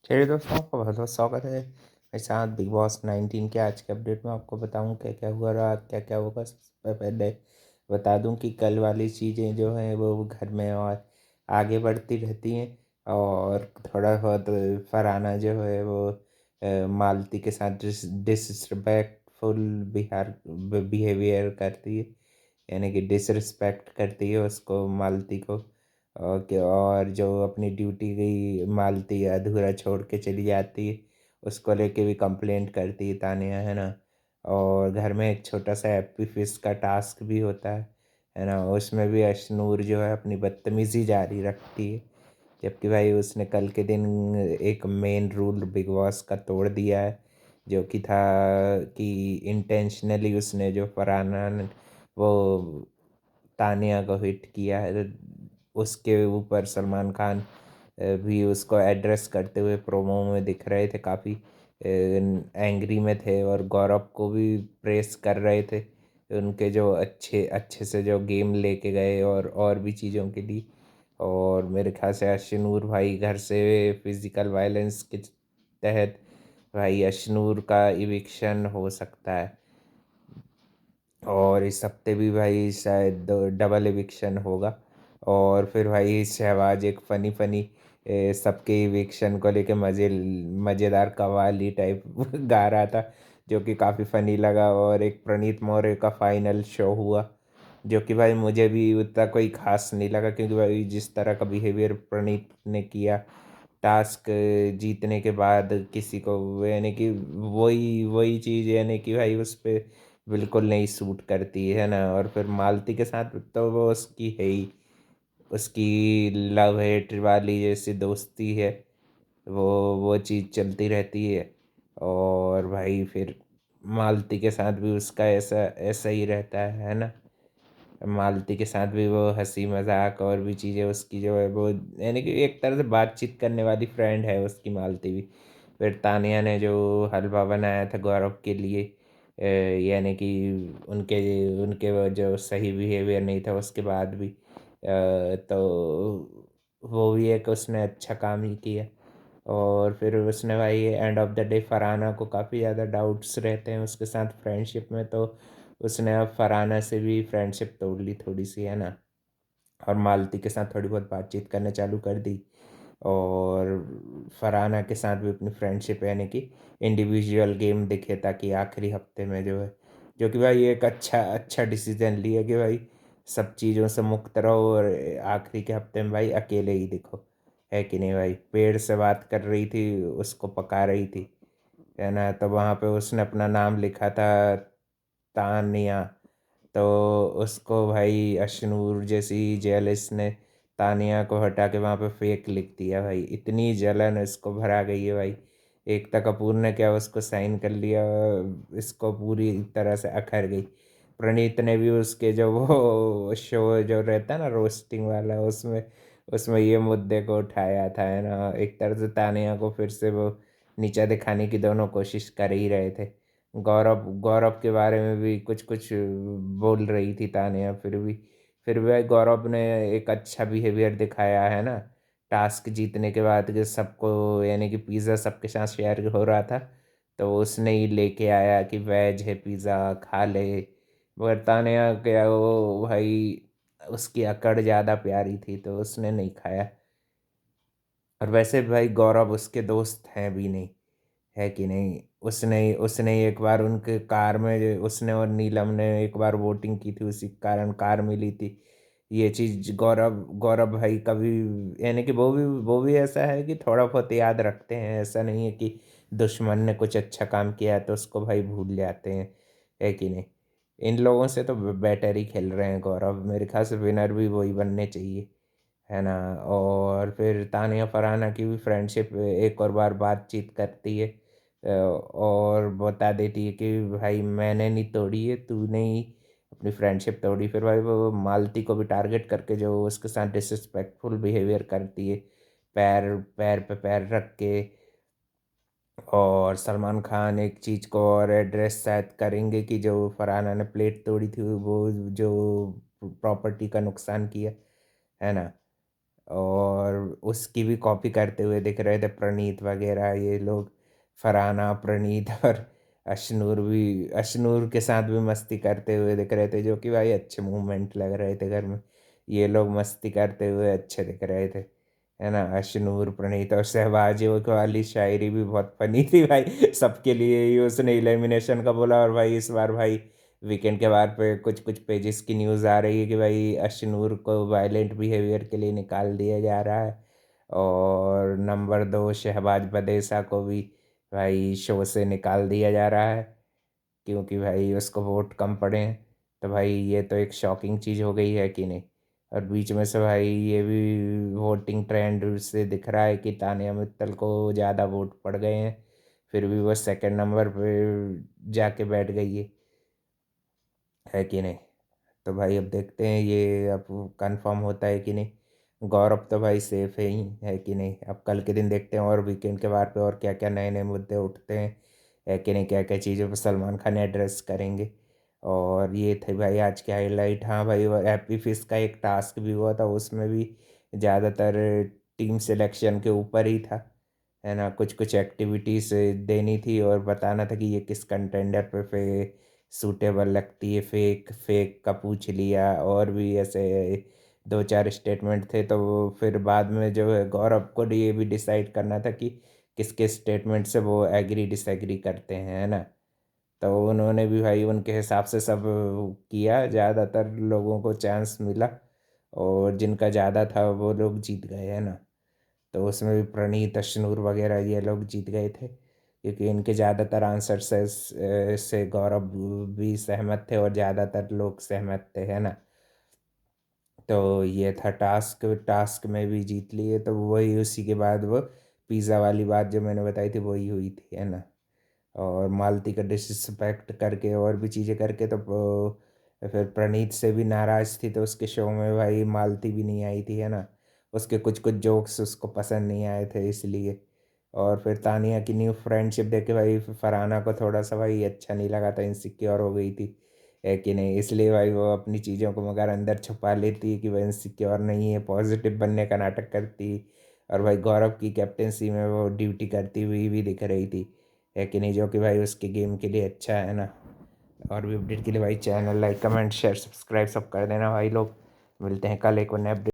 चलिए दोस्तों, आपका बहुत बहुत स्वागत है मेरे साथ बिग बॉस 19 के आज के अपडेट में। आपको बताऊं क्या क्या हुआ रहा, क्या क्या होगा। सबसे पहले बता दूं कि कल वाली चीज़ें जो हैं वो घर में और आगे बढ़ती रहती हैं। और थोड़ा बहुत फरहाना जो है वो मालती के साथ डिसरिस्पेक्टफुल बिहार बिहेवियर करती है, यानी कि डिसरिस्पेक्ट करती है उसको, मालती को। और जो अपनी ड्यूटी गई मालती अधूरा छोड़ के चली जाती है, उसको लेके भी कंप्लेंट करती है तानिया, है ना। और घर में एक छोटा सा हैप्पी फिश का टास्क भी होता है ना। उसमें भी अशनूर जो है अपनी बदतमीज़ी जारी रखती है, जबकि भाई उसने कल के दिन एक मेन रूल बिग बॉस का तोड़ दिया है, जो कि था कि इंटेंशनली उसने जो फरहाना वो तानिया को हिट किया है। तो उसके ऊपर सलमान खान भी उसको एड्रेस करते हुए प्रोमो में दिख रहे थे, काफ़ी एंग्री में थे, और गौरव को भी प्रेस कर रहे थे उनके जो अच्छे अच्छे से जो गेम लेके गए और भी चीज़ों के लिए। और मेरे ख्याल से अशनूर भाई घर से फिज़िकल वायलेंस के तहत भाई अशनूर का इविक्शन हो सकता है। और इस हफ्ते भी भाई शायद डबल इविक्शन होगा। और फिर भाई शहबाज एक फ़नी फ़नी सबके इविक्शन को लेके मज़ेदार कव्वाली टाइप गा रहा था, जो कि काफ़ी फ़नी लगा। और एक प्रणीत मौर्य का फाइनल शो हुआ, जो कि भाई मुझे भी उतना कोई ख़ास नहीं लगा, क्योंकि भाई जिस तरह का बिहेवियर प्रणीत ने किया टास्क जीतने के बाद किसी को, यानी कि वही वही चीज़, यानी कि भाई उस पे बिल्कुल नहीं सूट करती है ना। और फिर मालती के साथ तो वो उसकी है ही, उसकी लव हेट वाली जैसी दोस्ती है, वो वो चीज़ चलती रहती है। और भाई फिर मालती के साथ भी उसका ऐसा ऐसा ही रहता है ना। मालती के साथ भी वो हंसी मजाक और भी चीज़ें उसकी जो है वो, यानी कि एक तरह से बातचीत करने वाली फ्रेंड है उसकी मालती भी। फिर तानिया ने जो हलवा बनाया था गौरव के लिए, यानी कि उनके उनके वो जो सही बिहेवियर नहीं था उसके बाद भी, तो वो भी एक उसने अच्छा काम ही किया। और फिर उसने भाई end of the day Farhana को काफ़ी ज़्यादा डाउट्स रहते हैं उसके साथ फ्रेंडशिप में, तो उसने अब फरहाना से भी फ्रेंडशिप तोड़ ली थोड़ी सी, है ना। और मालती के साथ थोड़ी बहुत बातचीत करना चालू कर दी। और फरहाना के साथ भी अपनी फ्रेंडशिप, यानी कि इंडिविजुअल गेम दिखे, ताकि आखिरी हफ्ते में जो है, जो कि भाई एक अच्छा अच्छा डिसीजन लिया कि भाई सब चीज़ों से मुक्त रहो और आखिरी के हफ्ते में भाई अकेले ही दिखो, है कि नहीं। भाई पेड़ से बात कर रही थी, उसको पका रही थी, है ना। तो वहाँ पे उसने अपना नाम लिखा था तानिया, तो उसको भाई अशनूर जैसी जेलिस ने तानिया को हटा के वहाँ पे फेक लिख दिया। भाई इतनी जलन इसको भरा गई है भाई। एकता कपूर ने क्या उसको साइन कर लिया, इसको पूरी तरह से अखर गई। प्रणीत ने भी उसके जो वो शो जो रहता है ना रोस्टिंग वाला, उसमें उसमें ये मुद्दे को उठाया था, है ना। एक तरह से तानिया को फिर से वो नीचा दिखाने की दोनों कोशिश कर ही रहे थे। गौरव गौरव के बारे में भी कुछ कुछ बोल रही थी तानिया, फिर भी भाई गौरव ने एक अच्छा बिहेवियर दिखाया, है ना। टास्क जीतने के बाद कि सबको, यानी कि पिज़्ज़ा सबके साथ शेयर हो रहा था, तो उसने ही लेके आया कि वेज है पिज़्ज़ा, खा ले। मगर तानिया क्या वो भाई, उसकी अकड़ ज़्यादा प्यारी थी तो उसने नहीं खाया। और वैसे भी भाई गौरव उसके दोस्त हैं भी नहीं, है कि नहीं। उसने एक बार उनके कार में, उसने और नीलम ने एक बार वोटिंग की थी, उसी कारण कार मिली थी। ये चीज़ गौरव गौरव भाई कभी, यानी कि वो भी ऐसा है कि थोड़ा बहुत याद रखते हैं, ऐसा नहीं है कि दुश्मन ने कुछ अच्छा काम किया है तो उसको भाई भूल जाते हैं, है कि नहीं। इन लोगों से तो बेटर ही खेल रहे हैं गौरव, मेरे ख्याल से विनर भी वही बनने चाहिए, है ना। और फिर तानिया फरहाना की भी फ्रेंडशिप एक और बार बातचीत करती है, और बता देती है कि भाई मैंने नहीं तोड़ी है, तूने ही अपनी फ्रेंडशिप तोड़ी। फिर भाई वो मालती को भी टारगेट करके जो उसके साथ डिसरिस्पेक्टफुल बिहेवियर करती है, पैर पैर पे पैर रख के। और सलमान खान एक चीज़ को और एड्रेस शायद करेंगे कि जो फरहाना ने प्लेट तोड़ी थी, वो जो प्रॉपर्टी का नुकसान किया, है ना। और उसकी भी कॉपी करते हुए दिख रहे थे प्रणीत वगैरह ये लोग। फरहाना, प्रणीत और अशनूर के साथ भी मस्ती करते हुए दिख रहे थे, जो कि भाई अच्छे मूवमेंट लग रहे थे घर में। ये लोग मस्ती करते हुए अच्छे दिख रहे थे, है ना। अशनूर, प्रणीत और शहबाज वाली शायरी भी बहुत फनी थी भाई। सबके लिए ही उसने एलिमिनेशन का बोला। और भाई इस बार भाई वीकेंड के बाद पे कुछ कुछ पेजेस की न्यूज़ आ रही है कि भाई अशनूर को वायलेंट बिहेवियर के लिए निकाल दिया जा रहा है। और नंबर 2 शहबाज बदेसा को भी भाई शो से निकाल दिया जा रहा है, क्योंकि भाई उसको वोट कम पड़े हैं। तो भाई ये तो एक शॉकिंग चीज़ हो गई है कि नहीं। और बीच में से भाई ये भी वोटिंग ट्रेंड से दिख रहा है कि तानिया मित्तल को ज़्यादा वोट पड़ गए हैं, फिर भी वो सेकंड नंबर पे जाके बैठ गई है कि नहीं। तो भाई अब देखते हैं ये अब कंफर्म होता है कि नहीं। गौरव तो भाई सेफ है कि नहीं। अब कल के दिन देखते हैं और वीकेंड के बार पे और क्या क्या नए नए मुद्दे उठते हैं, है कि नहीं। क्या क्या चीज़ों पर सलमान खान एड्रेस करेंगे। और ये थे भाई आज के हाईलाइट। हाँ भाई, और हैप्पी फिश का एक टास्क भी हुआ था, उसमें भी ज़्यादातर टीम सिलेक्शन के ऊपर ही था, है ना। कुछ कुछ एक्टिविटीज़ देनी थी और बताना था कि ये किस कंटेंडर पे सूटेबल लगती है। फेक फेक का पूछ लिया और भी ऐसे दो चार स्टेटमेंट थे। तो वो फिर बाद में जो है गौरव को ये भी डिसाइड करना था कि किस किस स्टेटमेंट से वो एग्री डिसएग्री करते हैं, है ना। तो उन्होंने भी भाई उनके हिसाब से सब किया, ज़्यादातर लोगों को चांस मिला और जिनका ज़्यादा था वो लोग जीत गए, है ना। तो उसमें भी प्रणीत, अशनूर वगैरह ये लोग जीत गए थे, क्योंकि इनके ज़्यादातर आंसर से गौरव भी सहमत थे और ज़्यादातर लोग सहमत थे, है ना। तो ये था टास्क। टास्क में भी जीत लिए, तो वही उसी के बाद वो पिज़्ज़ा वाली बात जो मैंने बताई थी वही हुई थी, है ना। और मालती का डिसरिस्पेक्ट करके और भी चीज़ें करके तो फिर प्रणीत से भी नाराज़ थी, तो उसके शो में भाई मालती भी नहीं आई थी, है ना। उसके कुछ कुछ जोक्स उसको पसंद नहीं आए थे इसलिए। और फिर तानिया की न्यू फ्रेंडशिप देख के भाई फरहाना को थोड़ा सा भाई अच्छा नहीं लगा था, इनसिक्योर हो गई थी, है कि नहीं। इसलिए भाई वो अपनी चीज़ों को मगर अंदर छुपा लेती है कि वह इनसिक्योर नहीं है, पॉजिटिव बनने का नाटक करती। और भाई गौरव की कैप्टेंसी में वो ड्यूटी करती हुई भी दिख रही थी, है कि नहीं, जो कि भाई उसके गेम के लिए अच्छा है ना। और भी अपडेट के लिए भाई channel like comment share subscribe सब कर देना भाई लोग। मिलते हैं कल एक और नए अपडेट।